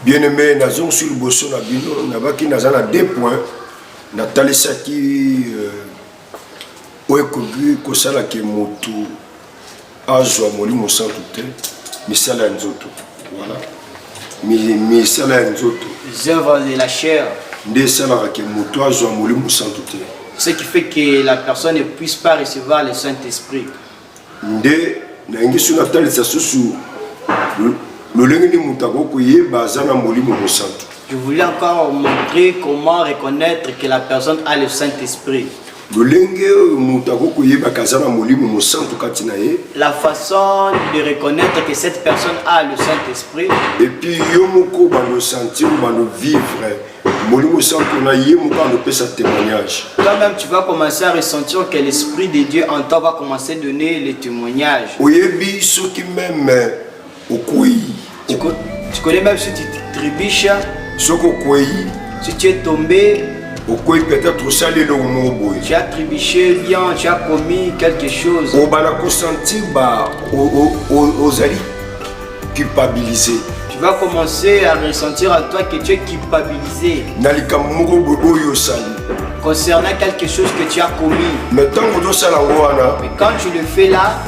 Bien-aimé, nazon sur le bosso na bino, nabaki nazana 2 points. Natalisa qui oekogi kosala ke motu azwa molimo sans tout misala nzoto. Voilà. Misala nzoto. Les œuvres de la chair. Nde sala ke motu azwa molimo sans tout. Ce qui fait que la personne ne puisse pas recevoir le Saint-Esprit. Nde na ngisu natalisa susu lolengeni mutako koyeba zana molimo mosantu. Je voulais encore montrer comment reconnaître que la personne a le Saint-Esprit. La façon de reconnaître que cette personne a le Saint-Esprit. Et puis, yomoko bano sentir, bano vivre. Toi-même, tu vas commencer à ressentir que l'Esprit de Dieu en toi va commencer à donner les témoignages. Tu connais même si tu trébuches, si tu es tombé, tu as trébuché bien, tu as commis quelque chose. Tu vas commencer à ressentir à toi que tu es culpabilisé concernant quelque chose que tu as commis. Mais quand tu le fais là,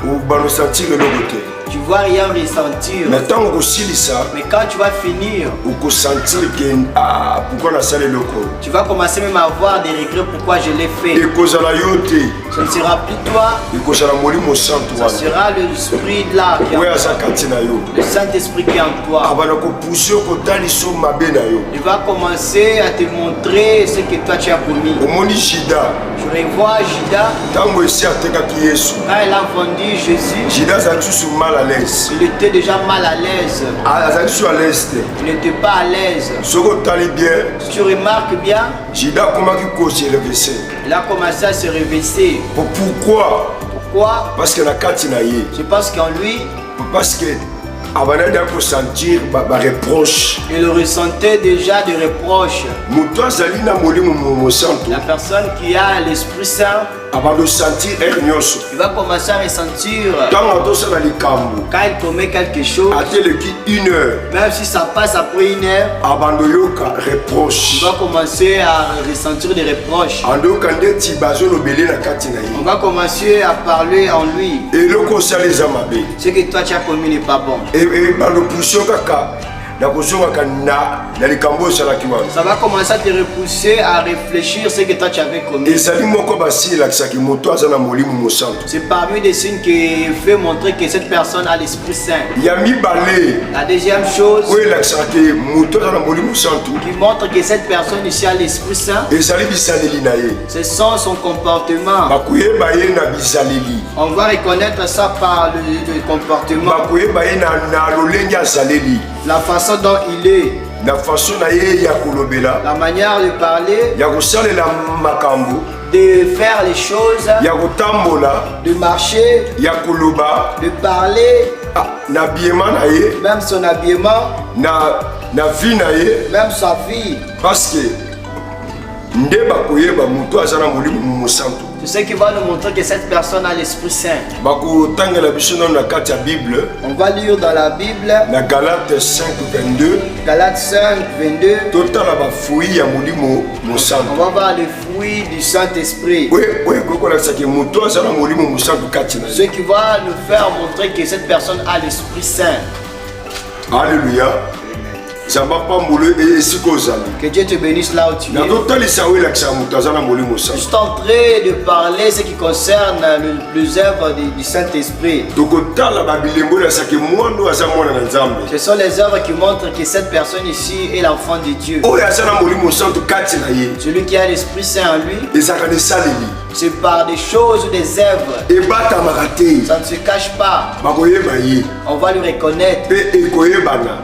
tu ne vas rien ressentir. Mais quand tu vas finir, tu vas commencer même à avoir des regrets pourquoi je l'ai fait. Ce ne sera plus toi, ce sera l'esprit là, le Saint-Esprit qui est en toi. Il va commencer à te montrer ce que toi tu as commis. Je revois Judas quand elle a vendu Jésus. Il était déjà mal à l'aise. Il n'était pas à l'aise. Si tu remarques bien, il a commencé à se réveiller. Pourquoi? Parce que c'est parce qu'en lui, il ressentait déjà des reproches. La personne qui a l'Esprit Saint, il va commencer à ressentir quand il commet quelque chose, même si ça passe après 1 heure, il va commencer à ressentir des reproches. On va commencer à parler en lui. Ce que toi tu as commis n'est pas bon. Ça va commencer à te repousser à réfléchir ce que toi tu avais commis. C'est parmi des signes qui fait montrer que cette personne a l'Esprit Saint. La deuxième chose qui montre que cette personne ici a l'Esprit Saint, ce sont son comportement. On va reconnaître ça par le comportement. La façon dont il est, la manière de parler, de faire les choses, de marcher, de parler, même son habillement, même sa vie. Parce que c'est ce qui va nous montrer que cette personne a l'Esprit Saint. On va lire dans la Bible, Galates 5, 22. Galates 5, 22. On va voir les fruits du Saint-Esprit. Ce qui va nous faire montrer que cette personne a l'Esprit Saint. Alléluia. Que Dieu te bénisse là où tu es. Je suis en train de parler ce qui concerne les œuvres du Saint-Esprit. Ce sont les œuvres qui montrent que cette personne ici est l'enfant de Dieu. Celui qui a l'Esprit Saint en lui, c'est par des choses ou des œuvres. Ça ne se cache pas. On va le reconnaître.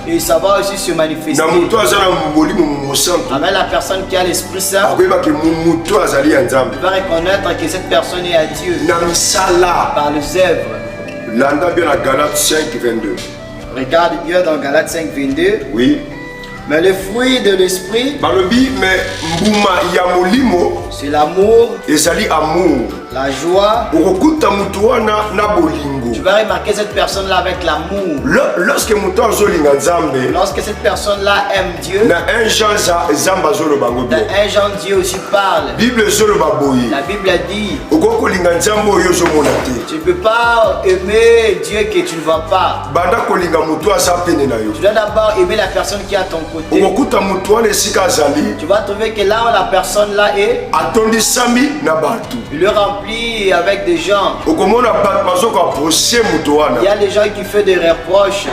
Et ça va aussi se manifester. Avec la personne qui a l'Esprit Saint, il va reconnaître que cette personne est à Dieu par les œuvres. Regarde bien dans Galates 5, 22. Oui. Mais le fruit de l'esprit, c'est c'est l'amour, La joie. Okuta mutu wana na bolingo. Tu vas remarquer cette personne-là avec l'amour. Lorsque mutu azolinga Nzambe. Lorsque cette personne-là aime Dieu. Na 1 Jean Nzambe azoloba ngo bien. Dans 1 Jean, Dieu aussi parle. Bible ezoloba boye. La Bible a dit. Okokolinga Nzambe oyo ozomona te. Tu ne peux pas aimer Dieu que tu ne vois pas. Banda kolinga mutu aza pene na yo. Tu dois d'abord aimer la personne qui est à ton côté. Okuta mutu wana esika azali. Tu vas trouver que là où la personne là est, atondisami na batu. Il le remplit avec des gens. Okomona batu bazoko approcher mutu wana. Il y a des gens qui font des reproches.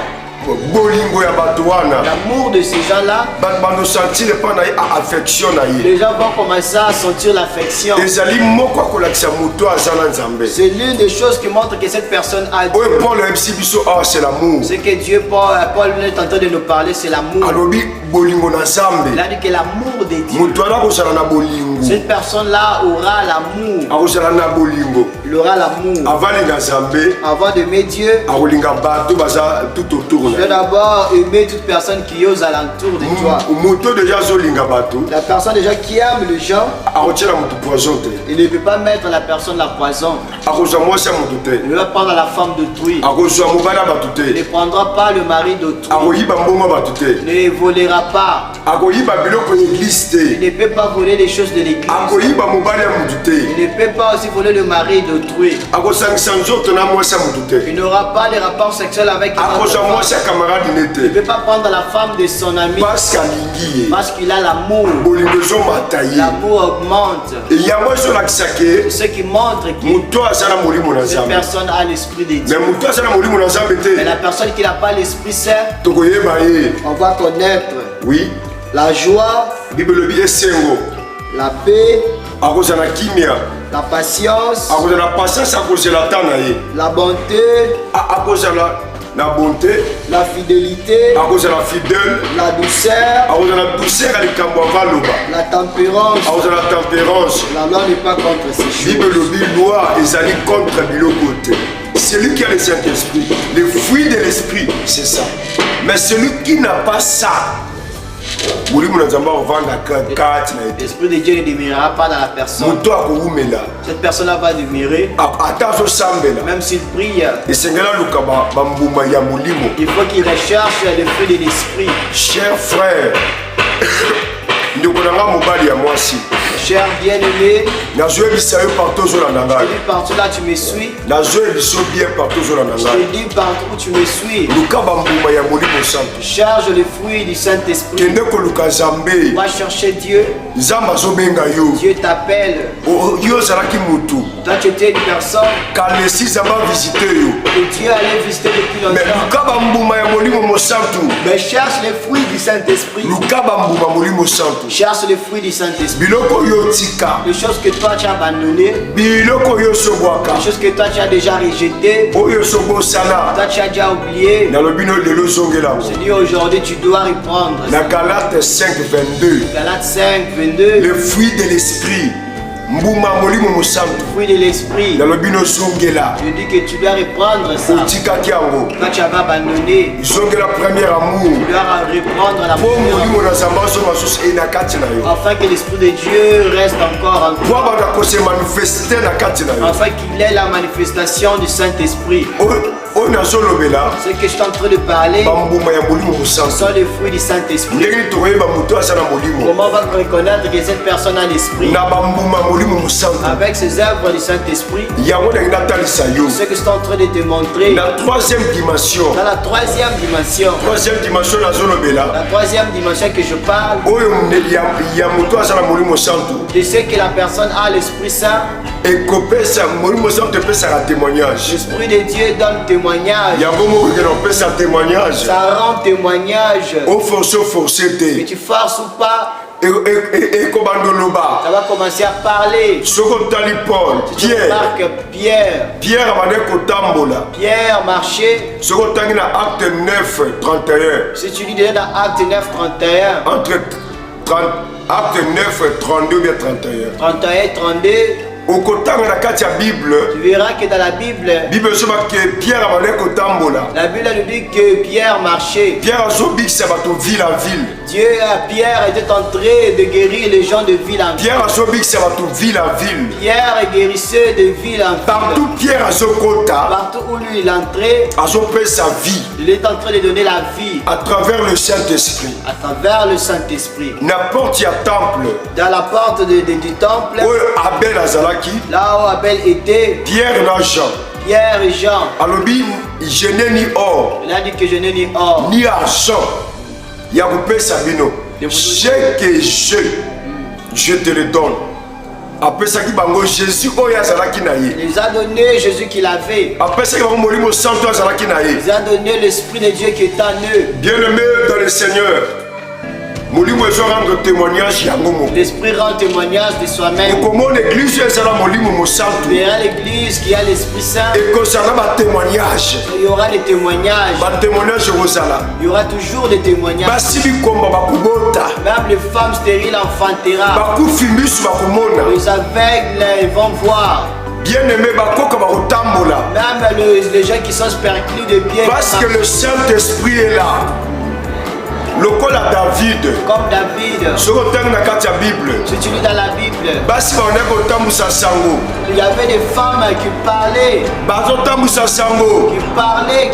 Bolingo ya batu wana. L'amour de ces gens-là. Bando sentir pas na affection na ye. Les gens vont commencer à sentir l'affection. Ezali moko akolakisa mutu azala Nzambe. C'est l'une des choses qui montre que cette personne a Dieu. Oyo Paul ebisi biso c'est l'amour. Ce que Dieu Paul est en train de nous parler, c'est l'amour. Alobi bolingo na Nzambe. Il a dit que l'amour de Dieu. Mutu ala kozala na bolingo. Cette personne-là aura l'amour. Akozala na bolingo. Il aura l'amour. Avant de Nzambe. Avant d'aimer Dieu. Akolinga batu baza tout autour. Tu dois d'abord aimer toute personne qui est aux alentours de toi. La personne déjà qui aime les gens, il ne peut pas mettre la personne la poison. Il ne va prendre la femme d'autrui. Il ne prendra pas le mari d'autrui. Il ne volera pas. Il ne peut pas voler les choses de l'église. Il ne peut pas aussi voler le mari d'autrui. Il n'aura pas les rapports sexuels avec il ne peut pas prendre la femme de son ami parce qu'il a l'amour. L'amour augmente. C'est ce qui montre que cette personne a l'esprit de Dieu. Mais la personne qui n'a pas l'esprit saint, on va connaître la joie, la paix, la patience, la bonté, la bonté, la fidélité, la douceur, la tempérance. La loi n'est pas contre ces choses. Celui qui a le Saint-Esprit, le fruit de l'Esprit, c'est ça. Mais celui qui n'a pas ça, l'Esprit de Dieu ne demeurera pas dans la personne. Cette personne-là va demeurer. Même s'il prie, il faut qu'il recherche le fruit de l'Esprit. Cher frère, cher bien-aimé, partout là tu me suis. Je te dis partout où tu me suis. Charge le fruit du Saint-Esprit. Va chercher Dieu. Dieu t'appelle. Toi tu étais une personne que Dieu allait visiter depuis longtemps. Mais cherche le fruit du Saint-Esprit. Cherche le fruit du Saint-Esprit. Les choses que toi tu as abandonnées, les choses que toi tu as déjà rejetées, toi tu as déjà oublié. Je dis aujourd'hui tu dois reprendre. Galates 5:22. Galates 5:22. Le fruit de l'esprit. Fruit de l'esprit. Je dis que tu dois reprendre ça. Quand tu avais abandonné, tu dois reprendre la première. Afin que l'esprit de Dieu reste encore en toi. Afin qu'il ait la manifestation du Saint-Esprit. Ce que je suis en train de parler, ce sont les fruits du Saint-Esprit. Comment on va reconnaître que cette personne a l'esprit? Avec ses œuvres du Saint-Esprit, ce que je suis en train de te montrer, la troisième dimension. Dans la troisième dimension, la troisième dimension que je parle, de ce que la personne a l'Esprit Saint. L'Esprit de Dieu donne témoignage. Ça rend témoignage. Mais tu forces ou pas, ça va commencer à parler. Si tu remarques Pierre marchait. Si tu lis déjà dans Acte 9, 31. Acte 9, 32 bien 31. 31, 32. Tu verras que dans la Bible, la Bible nous dit que Pierre marchait. Dieu à Pierre était en train de guérir les gens de ville en ville. Pierre guérissait de ville en ville. Partout où lui il entrait, il est en train de donner la vie à travers le Saint-Esprit. À travers le Saint-Esprit. N'importe quel temple. Dans la porte du temple. Là où Abel était. Pierre et Jean. Pierre et Jean. Alobi, je n'ai ni or. Il a dit que je n'ai ni or. Ni argent. Yagoupé Sabino. Ce que je te le donne. Après ça, Jésus il les a donné Jésus qu'il avait. Après ça, il les a donné l'Esprit de Dieu qui est en eux. Bien-aimé dans le Seigneur, l'Esprit rend témoignage de soi-même. Il y aura l'église qui a l'Esprit Saint. Il y aura des témoignages. Il y aura toujours des témoignages. Même les femmes stériles enfantera. Les aveugles vont voir. Bien-aimé, même les gens qui sont sperclus de pied. Parce que le Saint-Esprit est là. Le col à David. Comme David. Si tu lis dans la Bible, il y avait des femmes qui parlaient.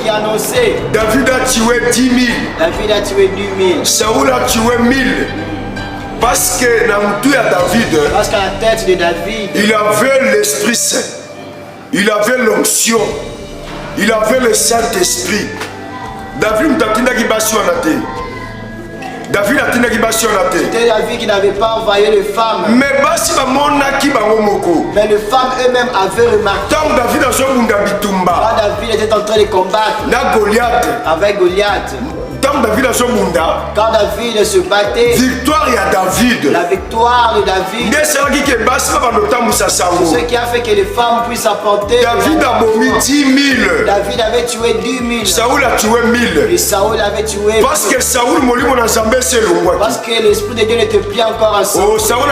Qui annonçaient. David a tué 10 000. David a tué 10 000. Saoul a tué 1000. Parce que parce qu'à la tête de David, il avait l'Esprit Saint. Il avait l'onction. Il avait le Saint-Esprit. David c'était David qui n'avait pas envoyé les femmes. Mais les femmes eux-mêmes avaient remarqué. Quand David était en train de combattre avec Goliath. Quand David se battait, victoire à David. La victoire de David. C'est ce qui a fait que les femmes puissent apporter. David a mouru 10 000. David avait tué 10 000. Saoul a tué 1000. Et Saoul avait tué. Parce que Saoul parce que l'Esprit de Dieu n'était plus encore ensemble. Oh, Saoul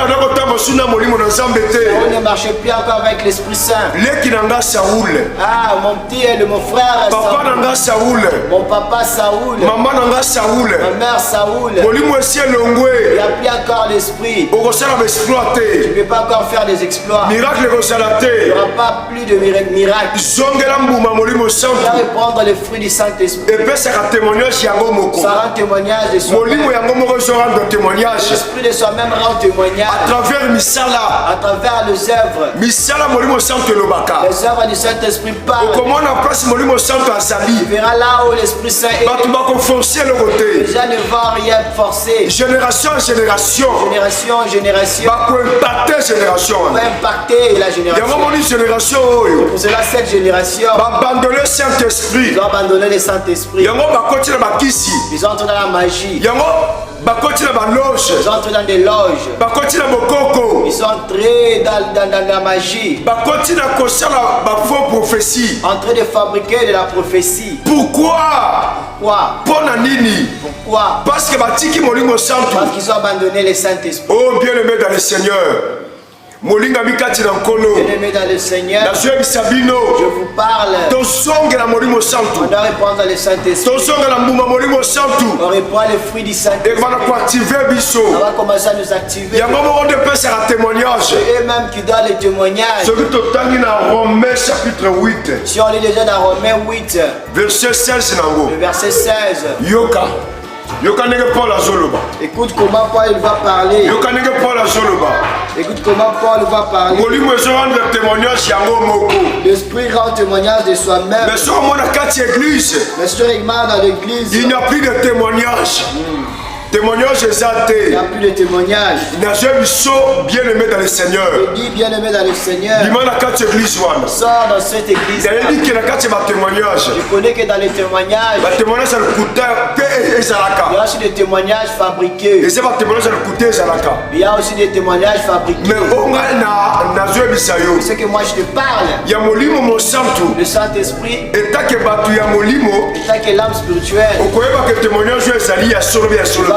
ne marchait plus encore avec l'Esprit Saint. Saoul. Ah, mon petit et mon frère Papa Saoul. Mon papa Saoul. Maman Saoul. Ma mère Saoul. Il n'y a plus encore l'esprit. Tu ne peux pas encore faire des exploits. Miracle. Il n'y aura pas plus de miracles. Tu vas reprendre les fruits du Saint-Esprit. Ça rend témoignage de soi-même. L'esprit de soi-même rend témoignage. À travers Misala. À travers les œuvres. Misala les œuvres du Saint-Esprit parlent. Tu verras là où l'Esprit Saint est. Les gens ne vont rien forcer. Génération en génération. Génération en génération. Va impacter la génération. Pour cela, cette génération va abandonner le Saint-Esprit. Ils ont abandonné le Saint-Esprit. Ils entrent dans la magie. Ils entrent dans des loges. Ils sont entrés dans la magie. En train de fabriquer de la prophétie. Pourquoi? Pourquoi? Parce qu'ils ont abandonné le Saint-Esprit. Oh, bien-aimé dans le Seigneur. Bien-aimé dans le Seigneur, je vous parle. On doit répondre le Saint-Esprit. On répond les fruits du Saint-Esprit. On va commencer à nous activer. C'est eux-mêmes qui donnent les témoignages. Si on lit déjà dans Romains 8, verset 16. Le verset 16. Écoute comment Paul va parler. Écoute comment Paul va parler. L'Esprit rend témoignage de soi-même. Mais si on regarde dans l'église, il n'y a plus de témoignage. Témoignage il n'y a plus de témoignage. Bien-aimé dans le Seigneur. Je dis bien-aimé dans le Seigneur. Sors dans cette église. Je connais que dans les témoignages, il y a aussi des témoignages fabriqués. Il y a aussi des témoignages fabriqués. Mais ce que moi je te parle, le Saint-Esprit, état que l'âme spirituelle,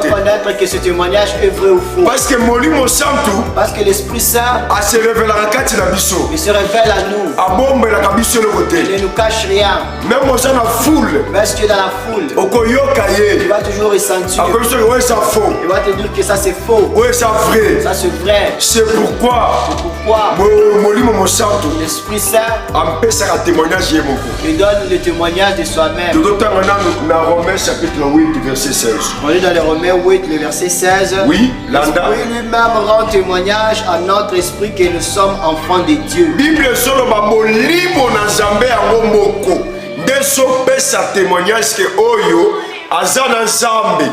connaître que ce témoignage est vrai ou faux. Parce que Molimo Santo, parce que l'Esprit Saint, se révèle à il se révèle à nous. Il ne nous cache rien. Même si foule, même si tu es dans la foule, tu vas toujours ressentir. Il va te dire que ça c'est faux. Ça c'est vrai. C'est pourquoi l'Esprit Saint lui donne le témoignage de soi-même. Dans Romains chapitre 8, verset 16. On est dans les Romains 8, le verset 16. Oui, l'Esprit lui-même rend témoignage à notre esprit que nous sommes enfants de Dieu. Bible soloba molimo na Nzambe yango moko nde sopesa témoignage que oyo aza na Nzambe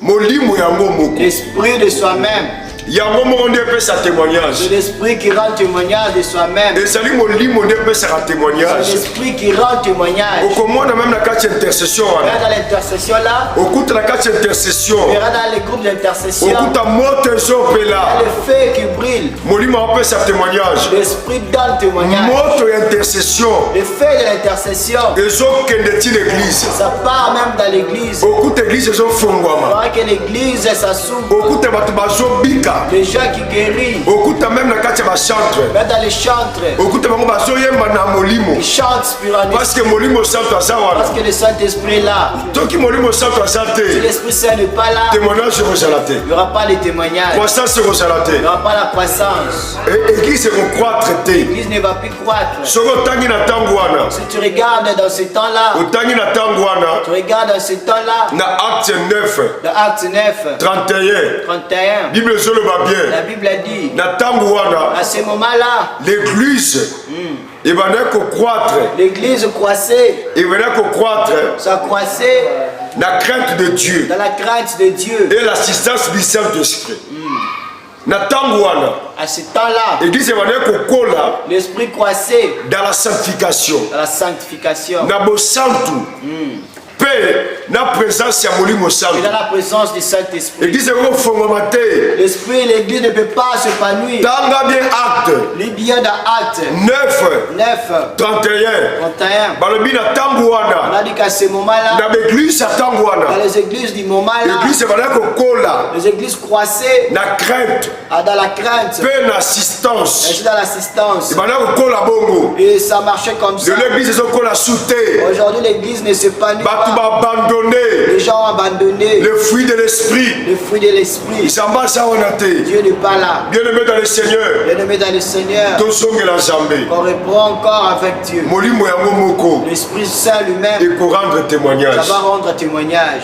molimo yango moko. L'esprit de soi-même. Yango moko nde pesa témoignage. C'est l'esprit qui rend témoignage de soi-même. ezali molimo nde pesa témoignage. C'est l'esprit qui rend témoignage. okomona même na kati intercession wana. Dans l'intercession là. okuta na kati intercession. Dans les groupes d'intercession. okuta moto ezopela. Le feu qui brille. molimo apesa témoignage. L'esprit donne témoignage. moto intercession. Le feu de l'intercession. ezokende ti l'église. Ça part même dans l'église. okuta église ezofungwama. On voit que l'église ça s'ouvre. okuta bato bazobika. Les gens qui guérissent. okuta même na kati ba chantre. Même dans les chantres. okuta bango bazoyemba na molimo. Ils chantent spirituellement. Parce que molimo santo aza wana. Parce que le Saint-Esprit est là. toki molimo santo aza te. Si l'Esprit Saint n'est pas là, témoignage ekozala te. il n'y aura pas de témoignage. croissance ekozala te. Il n'y aura pas la croissance. église ekokroître te. L'église ne va plus croître. soki otangi na ntango wana. Si tu regardes dans ce temps-là, otangi na ntango wana. tu regardes dans ce temps-là, na acte 9. dans Acte 9, 31. Bible ezoloba bien. La Bible a dit, na ntango wana. à ce moment-là, l'église ebandaki kokroître. l'église croissait. ebandaki kokroître. Ça croissait. La crainte de Dieu. Dans la crainte de Dieu. Et l'assistance du Saint-Esprit. Na ntango wana. À ce temps-là, l'église ebandaki kokola. l'esprit croissait. Dans la sanctification. Dans la sanctification. Na bosantu. Paix, na présence ya molimo santo. Et dans la présence du Saint-Esprit. L'église ekofongwama te. L'esprit, l'église ne peut pas s'épanouir. Tanga bien acte. Lis bien dans Acte 9, 31. Balobi na ntango wana. On a dit qu'à ce moment-là, na l'église ya ntango wana. dans les églises du moment-là, l'église ebandaki kokola. les églises croissaient. Na crainte. Dans la crainte. Paix na assistance. Et dans l'assistance. ebandaki kokola bongo. Et ça marchait comme ça. De l'église ezokola soute. Aujourd'hui, l'église ne s'épanouit pas. abandonné. Les gens ont abandonné le fruit de l'esprit. Le fruit de l'esprit. Dieu n'est pas là. Bien-aimé dans le Seigneur. Bien-aimé dans le Seigneur. On répond encore avec Dieu. L'Esprit Saint lui-même. Et pour rendre témoignage. Ça va rendre témoignage.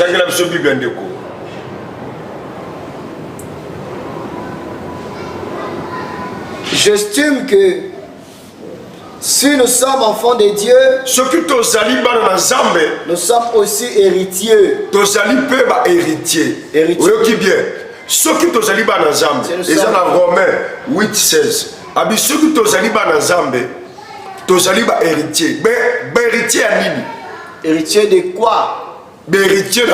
J'estime que si nous sommes enfants de Dieu, nous sommes aussi héritiers. Héritier. Soki tozali bana Nzambe, eza na Romains 8:16. Abi soki tozali bana Nzambe, tozali ba héritier. Ba héritier ya nini? Héritier de quoi? Héritier